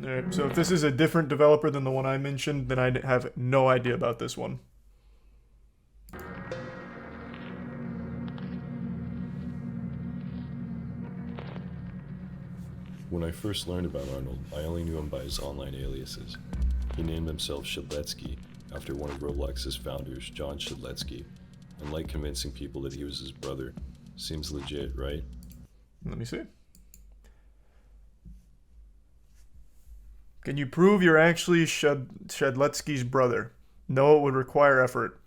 Alright, so if this is a different developer than the one I mentioned, then I have no idea about this one. When I first learned about Arnold, I only knew him by his online aliases. He named himself Shedletsky after one of Roblox's founders, John Shedletsky, and liked convincing people that he was his brother. Seems legit, right? Let me see. Can you prove you're actually Shedletsky's brother? No, it would require effort.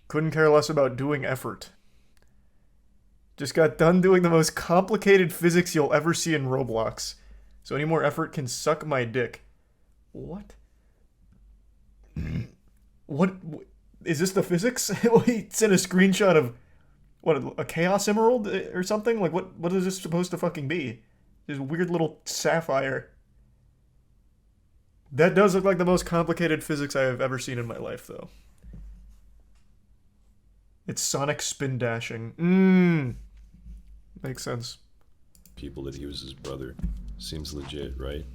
Couldn't care less about doing effort. Just got done doing the most complicated physics you'll ever see in Roblox. So any more effort can suck my dick. What? What? Is this the physics? He sent a screenshot of, what, a chaos emerald or something? Like, what is this supposed to fucking be? This weird little sapphire. That does look like the most complicated physics I have ever seen in my life, though. It's sonic spin dashing. Makes sense. People that he was his brother. Seems legit, right?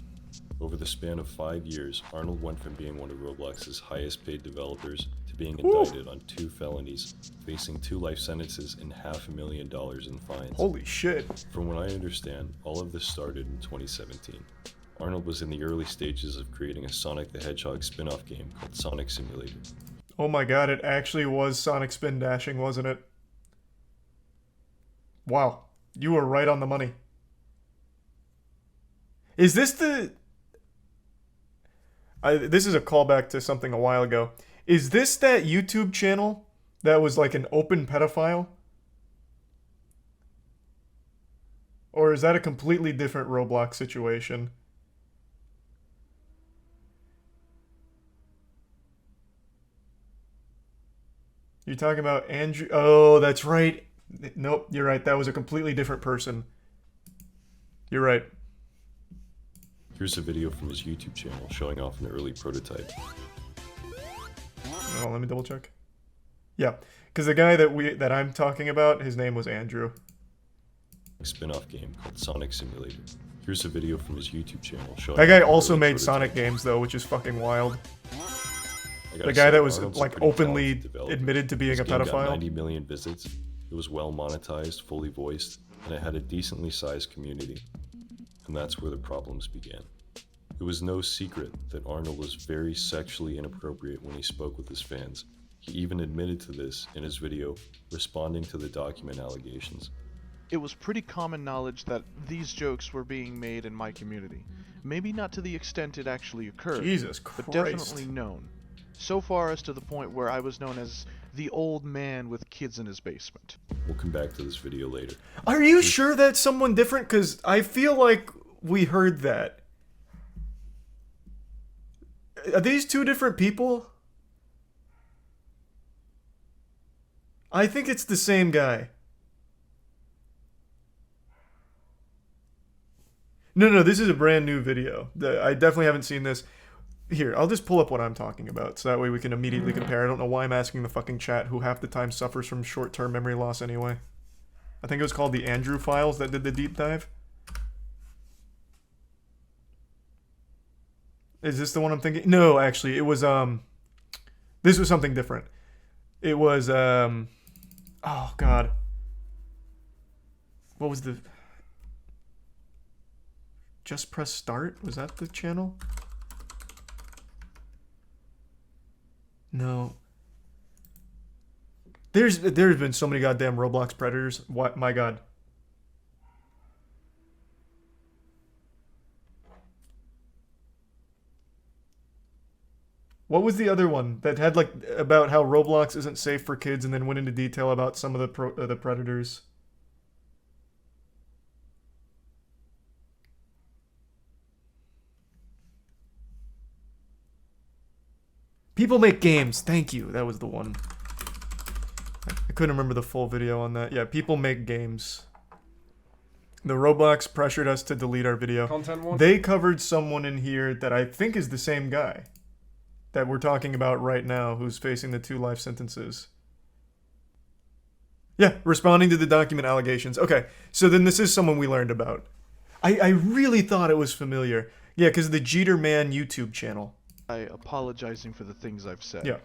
Over the span of 5 years, Arnold went from being one of Roblox's highest paid developers to being indicted on 2 felonies, facing 2 life sentences and $500,000 in fines. Holy shit. From what I understand, all of this started in 2017. Arnold was in the early stages of creating a Sonic the Hedgehog spin-off game called Sonic Simulator. Oh my god, it actually was sonic spin dashing, wasn't it? Wow. You were right on the money. Is this the... this is a callback to something a while ago. Is this that YouTube channel that was like an open pedophile? Or is that a completely different Roblox situation? You're talking about Andrew... Oh, that's right. Nope, you're right. That was a completely different person. You're right. Here's a video from his YouTube channel showing off an early prototype. Oh, let me double check. Yeah, because the guy that I'm talking about, his name was Andrew. A spin-off game called Sonic Simulator. Here's a video from his YouTube channel showing That guy off an also early made prototype. Sonic games, though, which is fucking wild. I gotta The guy say, that was, Arnold's a like, pretty openly talented developer. admitted to being This a game got pedophile. 90 million visits. It was well monetized, fully voiced, and it had a decently sized community. And that's where the problems began. It was no secret that Arnold was very sexually inappropriate when he spoke with his fans. He even admitted to this in his video, responding to the document allegations. It was pretty common knowledge that these jokes were being made in my community. Maybe not to the extent it actually occurred, Jesus but Christ. definitely known. So far as to the point where I was known as the old man with kids in his basement. We'll come back to this video later. Are you sure that's someone different? Because I feel like we heard that. Are these 2 different people? I think it's the same guy. No, this is a brand new video. I definitely haven't seen this. Here, I'll just pull up what I'm talking about, so that way we can immediately compare. I don't know why I'm asking the fucking chat, who half the time suffers from short-term memory loss anyway. I think it was called the Andrew Files that did the deep dive. Is this the one I'm thinking? No, actually, it was, this was something different. It was, oh, God. What was the... Just Press Start? Was that the channel? No. There's been so many goddamn Roblox Predators. What? My God. What was the other one that had like about how Roblox isn't safe for kids and then went into detail about some of the predators? People make games. Thank you. That was the one. I couldn't remember the full video on that. Yeah, people make games. The Roblox pressured us to delete our video. Content one? They covered someone in here that I think is the same guy that we're talking about right now, who's facing the 2 life sentences. Yeah, responding to the document allegations. Okay, so then this is someone we learned about. I really thought it was familiar. Yeah, because the Jeter Man YouTube channel. by apologizing for the things I've said. Yeah.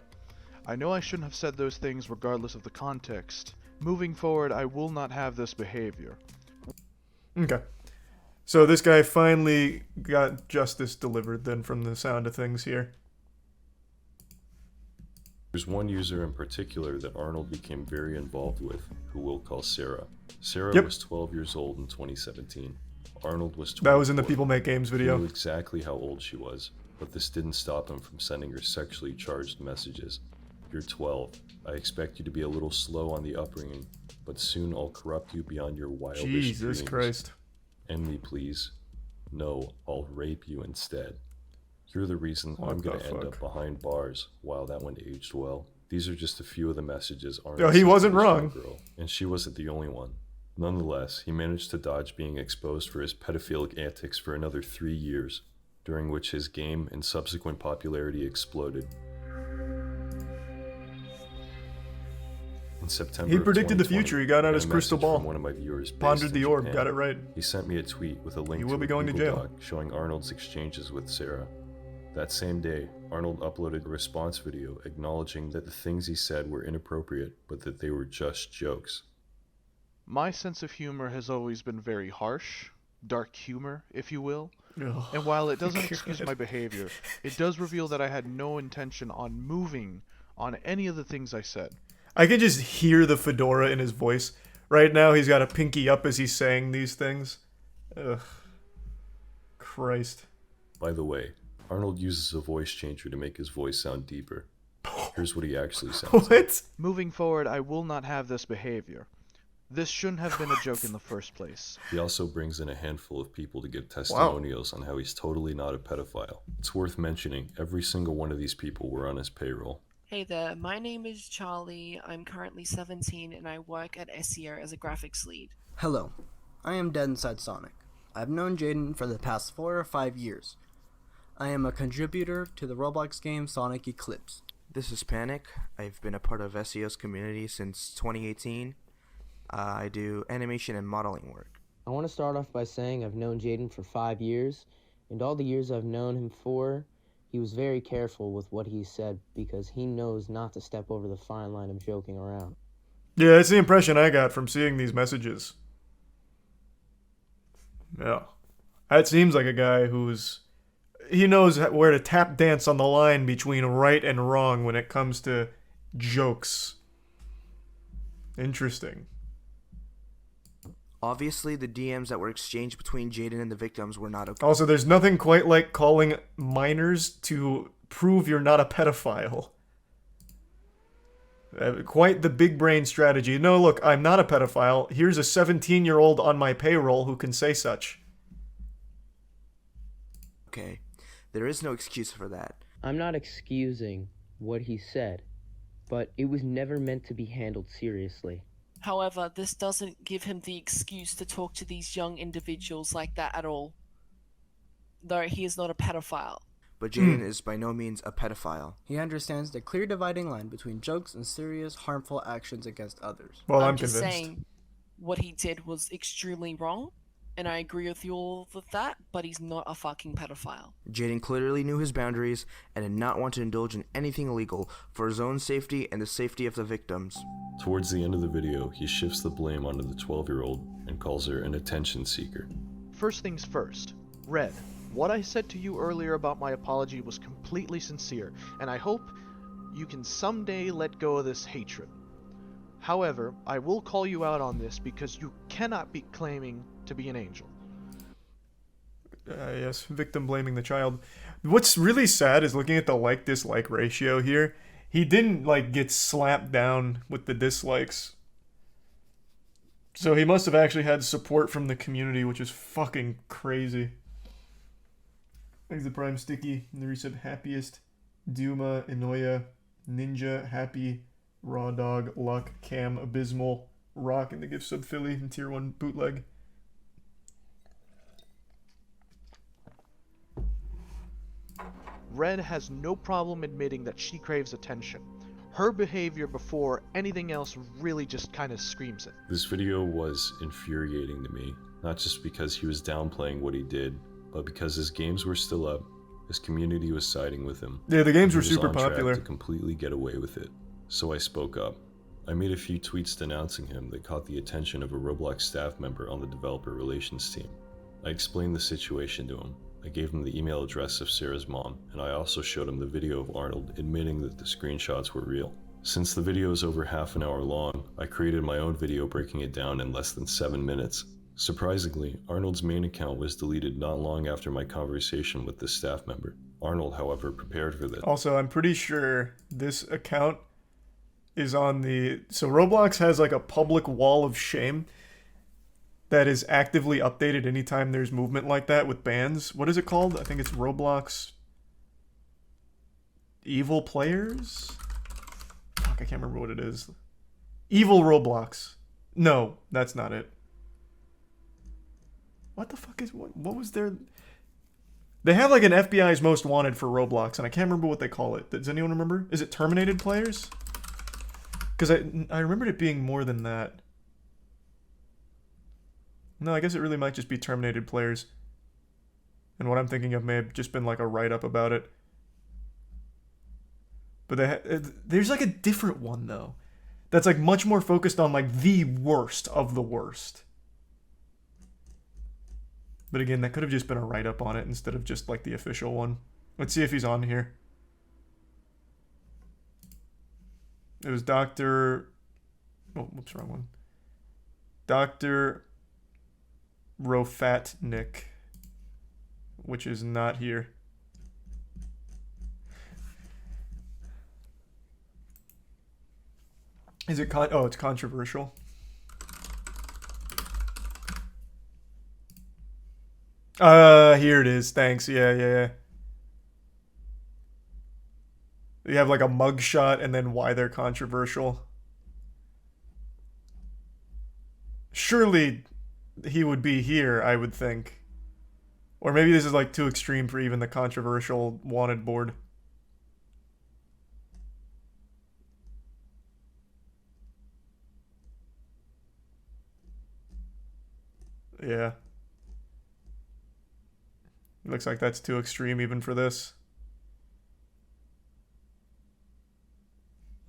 I know I shouldn't have said those things regardless of the context. Moving forward, I will not have this behavior. Okay. So this guy finally got justice delivered then from the sound of things here. There's one user in particular that Arnold became very involved with, who we'll call Sarah. Sarah Yep. was 12 years old in 2017. Arnold was 24. That was in the People Make Games He video. knew exactly how old she was, but this didn't stop him from sending her sexually charged messages. You're 12. I expect you to be a little slow on the upbringing, but soon I'll corrupt you beyond your wildest Jesus dreams. Christ. End me, please. No, I'll rape you instead. You're the reason What I'm gonna the end fuck? up behind bars. Wow, that one aged well. These are just a few of the messages Arnold Yo, he sent wasn't to this young wrong. girl, and she wasn't the only one. Nonetheless, he managed to dodge being exposed for his pedophilic antics for another 3 years, during which his game and subsequent popularity exploded. In September He of predicted the 2020, future. He got out I his got a crystal message from ball. one of my viewers based Pondered in the orb. Japan. Got it right. He sent me a tweet with a link You to will be a going to Google jail. Doc showing Arnold's exchanges with Sarah. That same day, Arnold uploaded a response video acknowledging that the things he said were inappropriate, but that they were just jokes. My sense of humor has always been very harsh, dark humor, if you will. Ugh. And while it doesn't excuse God. my behavior, it does reveal that I had no intention on moving on any of the things I said. I can just hear the fedora in his voice. Right now, he's got a pinky up as he's saying these things. Ugh. Christ. By the way, Arnold uses a voice changer to make his voice sound deeper. Here's what he actually sounds like. What? Moving forward, I will not have this behavior. This shouldn't have been a joke in the first place. He also brings in a handful of people to give testimonials on how he's totally not a pedophile. It's worth mentioning, every single one of these people were on his payroll. Hey there, my name is Charlie. I'm currently 17 and I work at SEO as a graphics lead. Hello, I am Dead Inside Sonic. I've known Jaden for the past 4 or 5 years. I am a contributor to the Roblox game Sonic Eclipse. This is Panic. I've been a part of SEO's community since 2018. I do animation and modeling work. I want to start off by saying I've known Jaden for 5 years, and all the years I've known him for, he was very careful with what he said because he knows not to step over the fine line of joking around. Yeah, that's the impression I got from seeing these messages. Yeah. That seems like a guy who's... He knows where to tap dance on the line between right and wrong when it comes to jokes. Interesting. Obviously, the DMs that were exchanged between Jaden and the victims were not okay. Also, there's nothing quite like calling minors to prove you're not a pedophile. Quite the big brain strategy. No, look, I'm not a pedophile. Here's a 17-year-old on my payroll who can say such. Okay, there is no excuse for that. I'm not excusing what he said, but it was never meant to be handled seriously. However, this doesn't give him the excuse to talk to these young individuals like that at all. Though he is not a pedophile. But Jaden is by no means a pedophile. He understands the clear dividing line between jokes and serious, harmful actions against others. Well, I'm just convinced. saying what he did was extremely wrong, and I agree with you all with that, but he's not a fucking pedophile. Jaden clearly knew his boundaries and did not want to indulge in anything illegal for his own safety and the safety of the victims. Towards the end of the video, he shifts the blame onto the 12-year-old and calls her an attention seeker. First things first. Red, what I said to you earlier about my apology was completely sincere, and I hope you can someday let go of this hatred. However, I will call you out on this because you cannot be claiming to be an angel. Yes, victim blaming the child. What's really sad is looking at the like-dislike ratio here. He didn't, get slapped down with the dislikes. So he must have actually had support from the community, which is fucking crazy. Thanks to Prime Sticky, and the resub Happiest, Duma, Inoya, Ninja, Happy, Raw Dog, Luck, Cam, Abysmal, Rock, and the gift sub Philly, and Tier 1 Bootleg. Red has no problem admitting that she craves attention. Her behavior before anything else really just kind of screams it. This video was infuriating to me, not just because he was downplaying what he did, but because his games were still up, his community was siding with him. Yeah, the games He were was super on track popular. to completely get away with it. So I spoke up. I made a few tweets denouncing him that caught the attention of a Roblox staff member on the developer relations team. I explained the situation to him. I gave him the email address of Sarah's mom, and I also showed him the video of Arnold admitting that the screenshots were real. Since the video is over half an hour long, I created my own video breaking it down in less than 7 minutes. Surprisingly, Arnold's main account was deleted not long after my conversation with this staff member. Arnold, however, prepared for this. Also, I'm pretty sure this account is on the... So Roblox has like a public wall of shame that is actively updated anytime there's movement like that with bans. What is it called? I think it's Roblox Evil Players? Fuck, I can't remember what it is. Evil Roblox. No, that's not it. What the fuck is... What was their... They have like an FBI's Most Wanted for Roblox, and I can't remember what they call it. Does anyone remember? Is it Terminated Players? Because I remembered it being more than that. No, I guess it really might just be Terminated Players. And what I'm thinking of may have just been like a write-up about it. But there's like a different one, though. That's like much more focused on like the worst of the worst. But again, that could have just been a write-up on it instead of just like the official one. Let's see if he's on here. It was Dr. Oh, whoops, wrong one. Dr. Rofatnik, which is not here. Is it oh, it's controversial. Here it is. Thanks. Yeah. You have like a mugshot and then why they're controversial. Surely he would be here, I would think. Or maybe this is like too extreme for even the controversial wanted board. Yeah. Looks like that's too extreme even for this.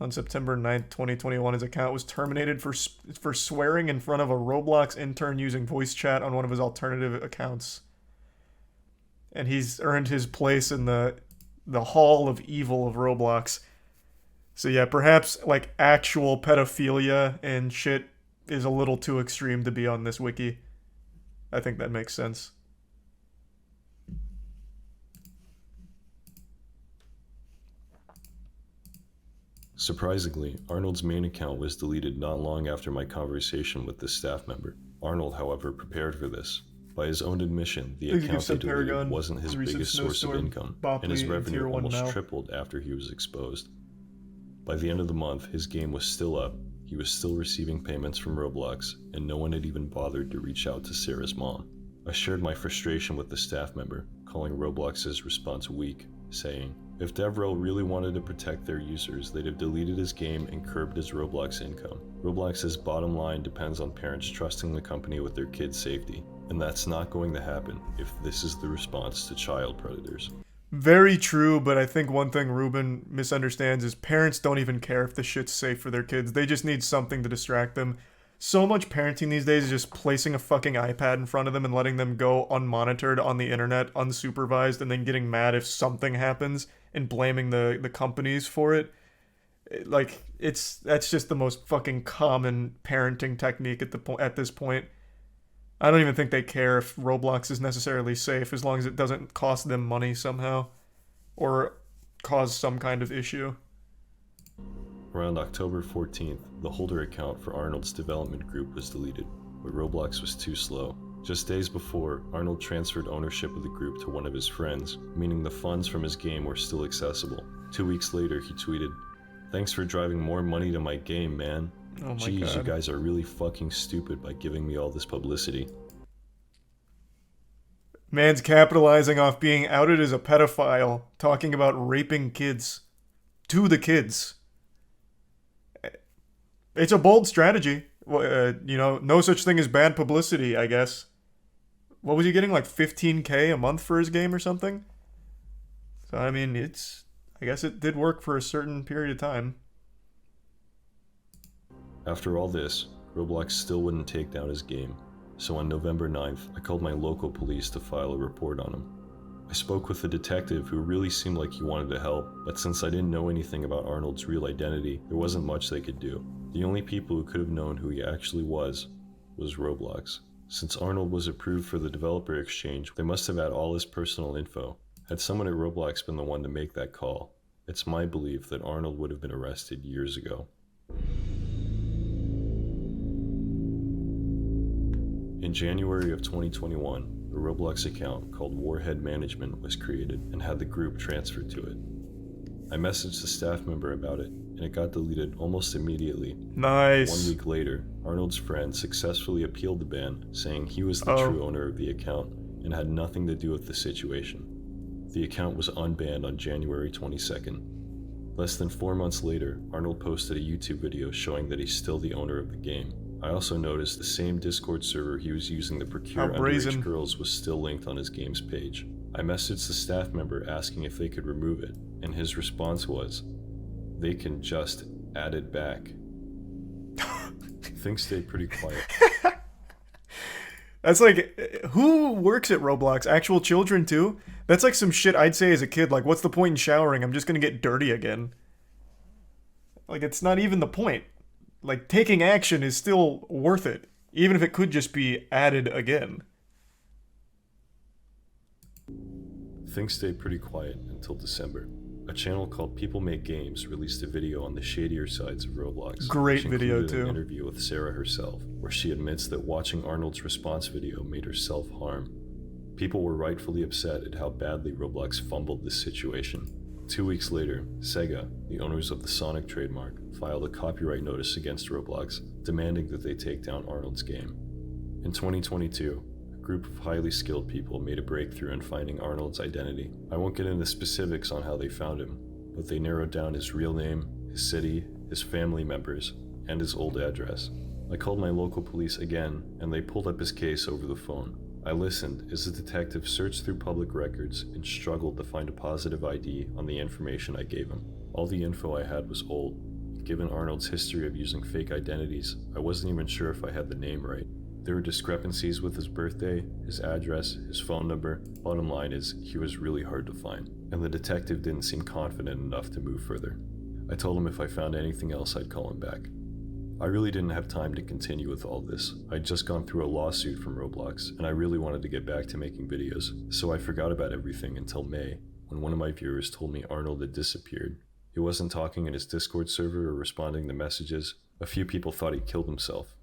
On September 9th, 2021, his account was terminated for swearing in front of a Roblox intern using voice chat on one of his alternative accounts. And he's earned his place in the Hall of Evil of Roblox. So yeah, perhaps like actual pedophilia and shit is a little too extreme to be on this wiki. I think that makes sense. Surprisingly, Arnold's main account was deleted not long after my conversation with this staff member. Arnold, however, prepared for this. By his own admission, the account he deleted wasn't his biggest source of income, and his revenue almost tripled after he was exposed. By the end of the month, his game was still up, he was still receiving payments from Roblox, and no one had even bothered to reach out to Sarah's mom. I shared my frustration with the staff member, calling Roblox's response weak, saying, if DevRel really wanted to protect their users, they'd have deleted his game and curbed his Roblox income. Roblox's bottom line depends on parents trusting the company with their kids' safety, and that's not going to happen if this is the response to child predators. Very true, but I think one thing Ruben misunderstands is parents don't even care if the shit's safe for their kids. They just need something to distract them. So much parenting these days is just placing a fucking iPad in front of them and letting them go unmonitored on the internet, unsupervised, and then getting mad if something happens and blaming the companies for it. Like, that's just the most fucking common parenting technique at this point. I don't even think they care if Roblox is necessarily safe as long as it doesn't cost them money somehow or cause some kind of issue. Around October 14th, the holder account for Arnold's development group was deleted, but Roblox was too slow. Just days before, Arnold transferred ownership of the group to one of his friends, meaning the funds from his game were still accessible. 2 weeks later, he tweeted, "Thanks for driving more money to my game, man. Oh my Jeez, God. you guys are really fucking stupid by giving me all this publicity." Man's capitalizing off being outed as a pedophile, talking about raping kids. To the kids. It's a bold strategy. No such thing as bad publicity, I guess. what was he getting, like 15K a month for his game or something? So I mean, I guess it did work for a certain period of time. After all this, Roblox still wouldn't take down his game, so on November 9th, I called my local police to file a report on him. I spoke with a detective who really seemed like he wanted to help, but since I didn't know anything about Arnold's real identity, there wasn't much they could do. The only people who could have known who he actually was Roblox. Since Arnold was approved for the developer exchange, they must have had all his personal info. Had someone at Roblox been the one to make that call, it's my belief that Arnold would have been arrested years ago. In January of 2021, a Roblox account called Warhead Management was created and had the group transferred to it. I messaged the staff member about it, and it got deleted almost immediately. Nice. 1 week later, Arnold's friend successfully appealed the ban, saying he was the true owner of the account and had nothing to do with the situation. The account was unbanned on January 22nd. Less than 4 months later, Arnold posted a YouTube video showing that he's still the owner of the game. I also noticed the same Discord server he was using to procure underage girls was still linked on his game's page. I messaged the staff member asking if they could remove it, and his response was, "They can just add it back." Things stayed pretty quiet. That's like, who works at Roblox? Actual children too? That's like some shit I'd say as a kid, like, what's the point in showering? I'm just gonna get dirty again. Like, it's not even the point. Like, taking action is still worth it, even if it could just be added again. Things stayed pretty quiet until December. A channel called People Make Games released a video on the shadier sides of Roblox. Great which video included too. An interview with Sarah herself, where she admits that watching Arnold's response video made her self-harm. People were rightfully upset at how badly Roblox fumbled this situation. 2 weeks later, Sega, the owners of the Sonic trademark, filed a copyright notice against Roblox, demanding that they take down Arnold's game. In 2022, a group of highly skilled people made a breakthrough in finding Arnold's identity. I won't get into specifics on how they found him, but they narrowed down his real name, his city, his family members, and his old address. I called my local police again, and they pulled up his case over the phone. I listened as the detective searched through public records and struggled to find a positive ID on the information I gave him. All the info I had was old. Given Arnold's history of using fake identities, I wasn't even sure if I had the name right. There were discrepancies with his birthday, his address, his phone number. Bottom line is, he was really hard to find, and the detective didn't seem confident enough to move further. I told him if I found anything else, I'd call him back. I really didn't have time to continue with all this. I'd just gone through a lawsuit from Roblox, and I really wanted to get back to making videos, so I forgot about everything until May, when one of my viewers told me Arnold had disappeared. He wasn't talking in his Discord server or responding to messages. A few people thought he killed himself.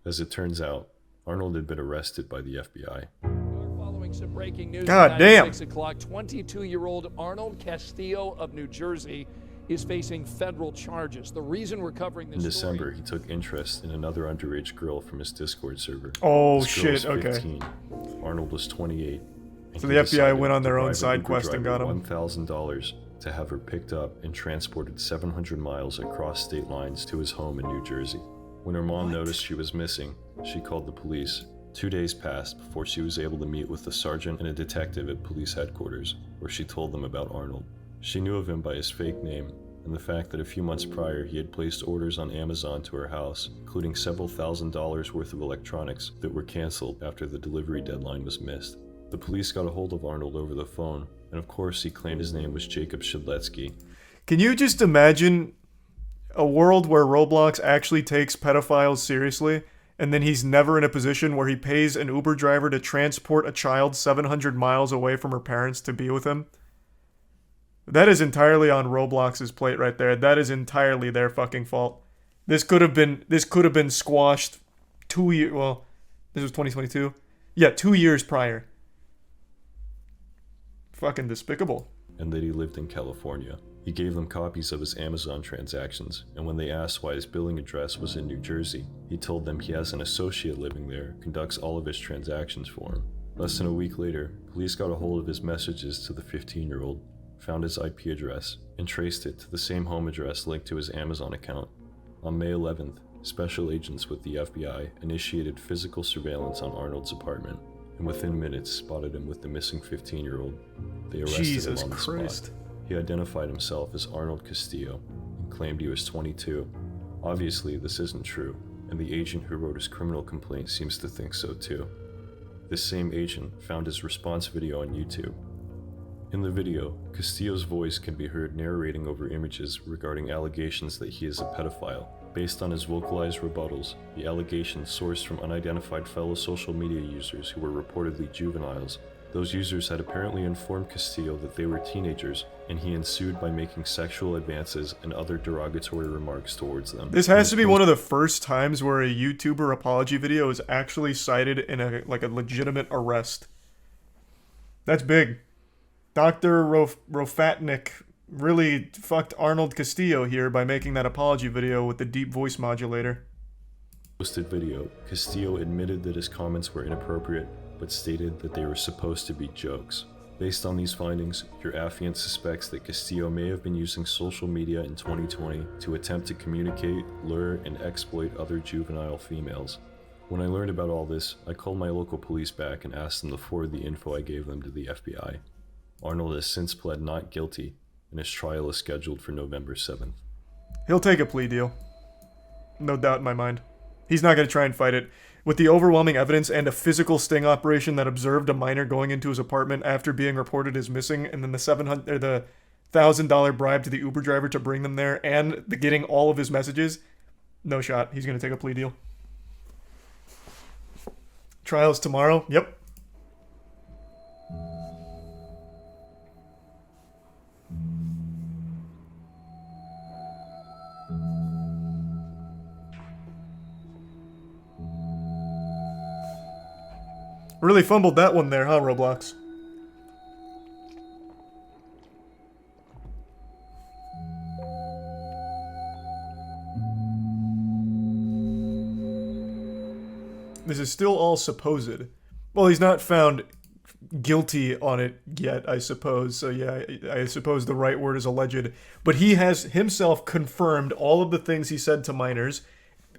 As it turns out, Arnold had been arrested by the FBI. Following some breaking news God at damn. 6 o'clock, 22-year-old Arnold Castillo of New Jersey is facing federal charges. The reason we're covering this In December, he took interest in another underage girl from his Discord server. Oh This girl was shit, okay. 15. Arnold was 28. and So he the FBI decided went on to their own bribe side Uber quest and driver got him. $1,000 to have her picked up and transported 700 miles across state lines to his home in New Jersey. When her mom noticed she was missing, she called the police. 2 days passed before she was able to meet with a sergeant and a detective at police headquarters, where she told them about Arnold. She knew of him by his fake name and the fact that a few months prior he had placed orders on Amazon to her house, including several $1,000s worth of electronics that were canceled after the delivery deadline was missed. The police got a hold of Arnold over the phone, and of course he claimed his name was Jacob Shedletsky. Can you just imagine a world where Roblox actually takes pedophiles seriously, and then he's never in a position where he pays an Uber driver to transport a child 700 miles away from her parents to be with him? That is entirely on Roblox's plate right there. That is entirely their fucking fault. This could have been squashed 2 years. Well, this was 2022. Yeah, 2 years prior. Fucking despicable. And that he lived in California. He gave them copies of his Amazon transactions, and when they asked why his billing address was in New Jersey, he told them he has an associate living there who conducts all of his transactions for him. Less than a week later, police got a hold of his messages to the 15-year-old, found his IP address, and traced it to the same home address linked to his Amazon account. On May 11th, special agents with the FBI initiated physical surveillance on Arnold's apartment, and within minutes spotted him with the missing 15-year-old. They arrested Jesus him on the Christ. spot. He identified himself as Arnold Castillo and claimed he was 22. Obviously, this isn't true, and the agent who wrote his criminal complaint seems to think so too. This same agent found his response video on YouTube. In the video, Castillo's voice can be heard narrating over images regarding allegations that he is a pedophile. Based on his vocalized rebuttals, the allegations sourced from unidentified fellow social media users who were reportedly juveniles. Those users had apparently informed Castillo that they were teenagers, and he ensued by making sexual advances and other derogatory remarks towards them. This has to be one of the first times where a YouTuber apology video is actually cited in a legitimate arrest. That's big. Dr. Rofatnik really fucked Arnold Castillo here by making that apology video with the deep voice modulator. Posted video, Castillo admitted that his comments were inappropriate, but stated that they were supposed to be jokes. Based on these findings, your affiant suspects that Castillo may have been using social media in 2020 to attempt to communicate, lure, and exploit other juvenile females. When I learned about all this, I called my local police back and asked them to forward the info I gave them to the FBI. Arnold has since pled not guilty, and his trial is scheduled for November 7th. He'll take a plea deal. No doubt in my mind. He's not going to try and fight it. With the overwhelming evidence and a physical sting operation that observed a minor going into his apartment after being reported as missing, and then the $1,000 bribe to the Uber driver to bring them there, and the getting all of his messages, no shot. He's going to take a plea deal. Trials tomorrow? Yep. Really fumbled that one there, huh, Roblox? This is still all supposed. Well, he's not found guilty on it yet, I suppose. So yeah, I suppose the right word is alleged. But he has himself confirmed all of the things he said to minors,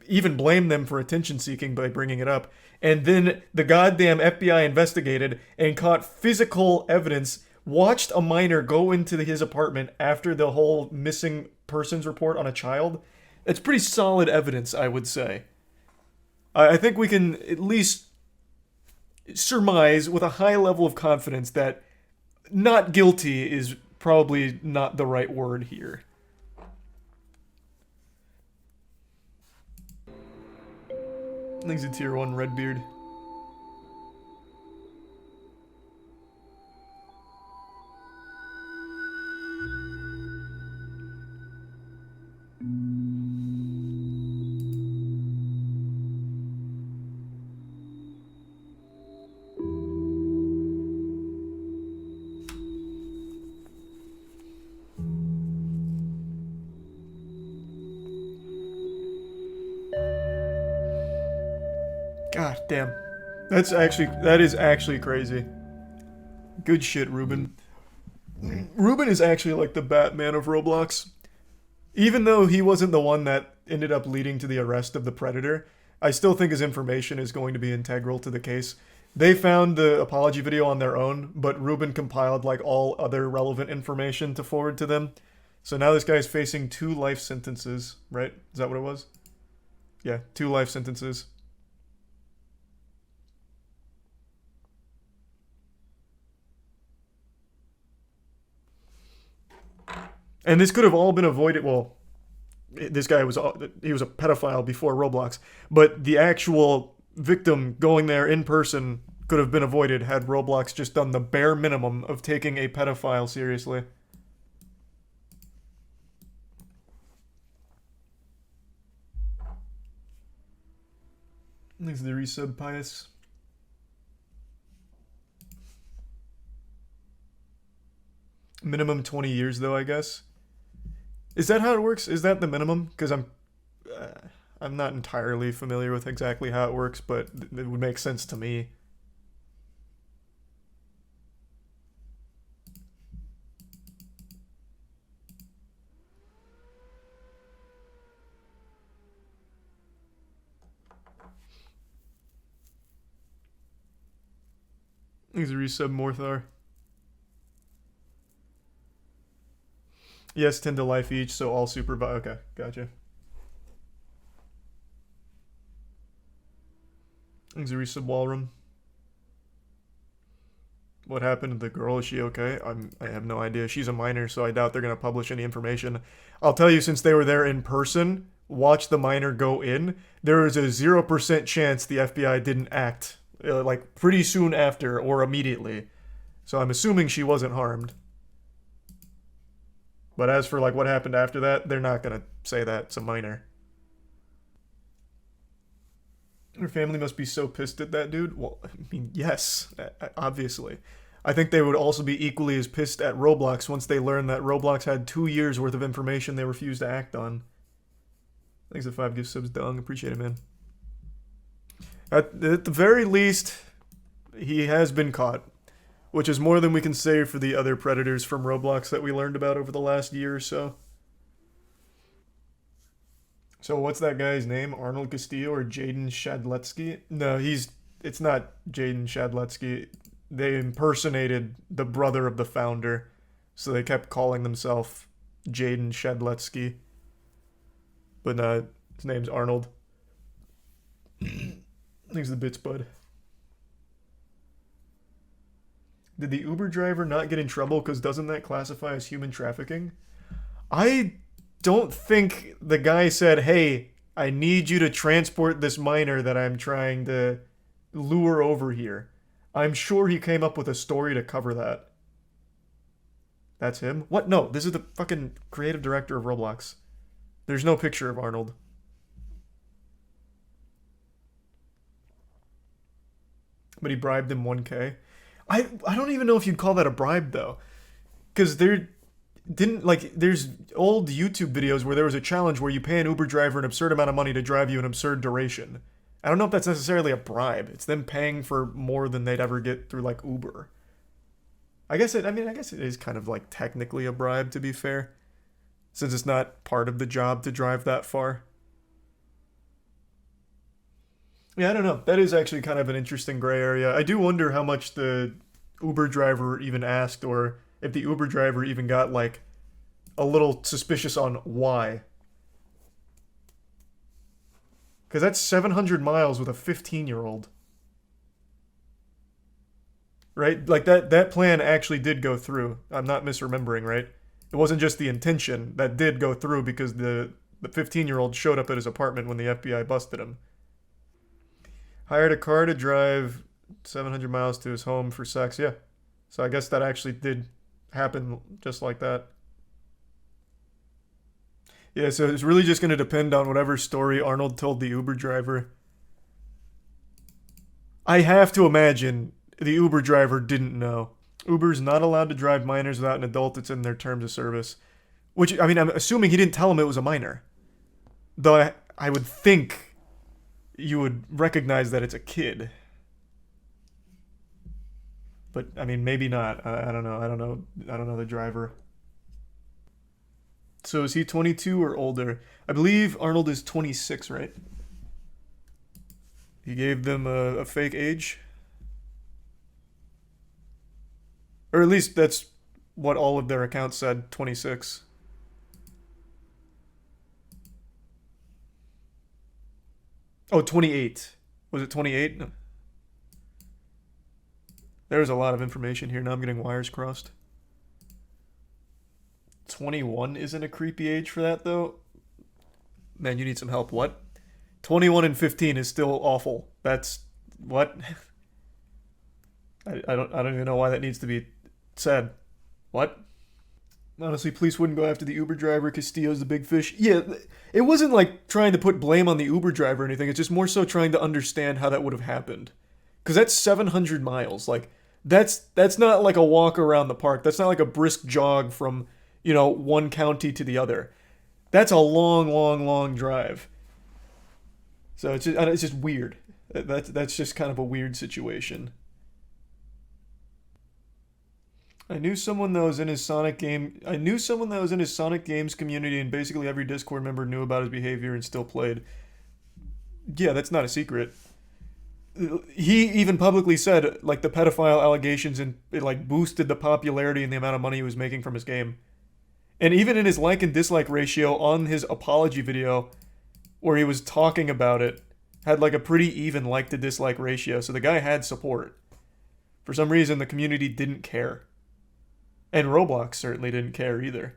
even blamed them for attention seeking by bringing it up. And then the goddamn FBI investigated and caught physical evidence, watched a minor go into his apartment after the whole missing persons report on a child. It's pretty solid evidence, I would say. I think we can at least surmise with a high level of confidence that not guilty is probably not the right word here. I think it's a tier 1 Redbeard. God damn. That is actually crazy. Good shit, Ruben. Ruben is actually like the Batman of Roblox. Even though he wasn't the one that ended up leading to the arrest of the Predator, I still think his information is going to be integral to the case. They found the apology video on their own, but Ruben compiled like all other relevant information to forward to them. So now this guy's facing 2 life sentences, right? Is that what it was? Yeah, 2 life sentences. And this could have all been avoided. Well, this guy was a pedophile before Roblox, but the actual victim going there in person could have been avoided had Roblox just done the bare minimum of taking a pedophile seriously. Thanks to the resub, Pius. Minimum 20 years, though, I guess. Is that how it works? Is that the minimum? Because I'm not entirely familiar with exactly how it works, but it would make sense to me. Thanks a resub, Morthar. Yes, 10 to life each, so all supervise. Okay, gotcha. Thanks a resub, Walrum. What happened to the girl? Is she okay? I have no idea. She's a minor, so I doubt they're going to publish any information. I'll tell you, since they were there in person, watch the minor go in, there is a 0% chance the FBI didn't act, like, pretty soon after or immediately. So I'm assuming she wasn't harmed. But as for, like, what happened after that, they're not going to say that. It's a minor. Her family must be so pissed at that dude. Well, I mean, yes, obviously. I think they would also be equally as pissed at Roblox once they learned that Roblox had 2 years worth of information they refused to act on. Thanks for 5 gift subs, Dung. Appreciate it, man. At the very least, he has been caught, which is more than we can say for the other predators from Roblox that we learned about over the last year or so. So what's that guy's name? Arnold Castillo or Jaden Shadletsky? No, it's not Jaden Shadletsky. They impersonated the brother of the founder, so they kept calling themselves Jaden Shadletsky. But his name's Arnold. Thanks the bits, bud. Did the Uber driver not get in trouble because doesn't that classify as human trafficking? I don't think the guy said, hey, I need you to transport this minor that I'm trying to lure over here. I'm sure he came up with a story to cover that. That's him? What? No, this is the fucking creative director of Roblox. There's no picture of Arnold. But he bribed him 1K. I don't even know if you'd call that a bribe, though. Because there's old YouTube videos where there was a challenge where you pay an Uber driver an absurd amount of money to drive you an absurd duration. I don't know if that's necessarily a bribe. It's them paying for more than they'd ever get through, like, Uber. I guess it is kind of, like, technically a bribe, to be fair. Since it's not part of the job to drive that far. Yeah, I don't know. That is actually kind of an interesting gray area. I do wonder how much the Uber driver even asked, or if the Uber driver even got, like, a little suspicious on why. Because that's 700 miles with a 15-year-old. Right? Like, that plan actually did go through. I'm not misremembering, right? It wasn't just the intention. That did go through because the 15-year-old showed up at his apartment when the FBI busted him. Hired a car to drive 700 miles to his home for sex. Yeah. So I guess that actually did happen just like that. Yeah, so it's really just going to depend on whatever story Arnold told the Uber driver. I have to imagine the Uber driver didn't know. Uber's not allowed to drive minors without an adult. It's in their terms of service. Which, I mean, I'm assuming he didn't tell him it was a minor. Though I would think you would recognize that it's a kid. But, I mean, maybe not. I don't know. I don't know the driver. So is he 22 or older? I believe Arnold is 26, right? He gave them a fake age? Or at least that's what all of their accounts said, 26. Oh, 28. Was it 28? No. There's a lot of information here. Now I'm getting wires crossed. 21 isn't a creepy age for that, though. Man, you need some help. What? 21 and 15 is still awful. That's... what? I don't even know why that needs to be said. What? Honestly, police wouldn't go after the Uber driver. Castillo's the big fish. Yeah, it wasn't like trying to put blame on the Uber driver or anything. It's just more so trying to understand how that would have happened. Because that's 700 miles. Like, that's not like a walk around the park. That's not like a brisk jog from, you know, one county to the other. That's a long, long, long drive. So it's just weird. That's just kind of a weird situation. I knew someone that was in his Sonic Games community, and basically every Discord member knew about his behavior and still played. Yeah, that's not a secret. he even publicly said like the pedophile allegations and it like boosted the popularity and the amount of money he was making from his game. And even in his like and dislike ratio on his apology video where he was talking about it, had like a pretty even like to dislike ratio. So the guy had support. For some reason, the community didn't care. And Roblox certainly didn't care either.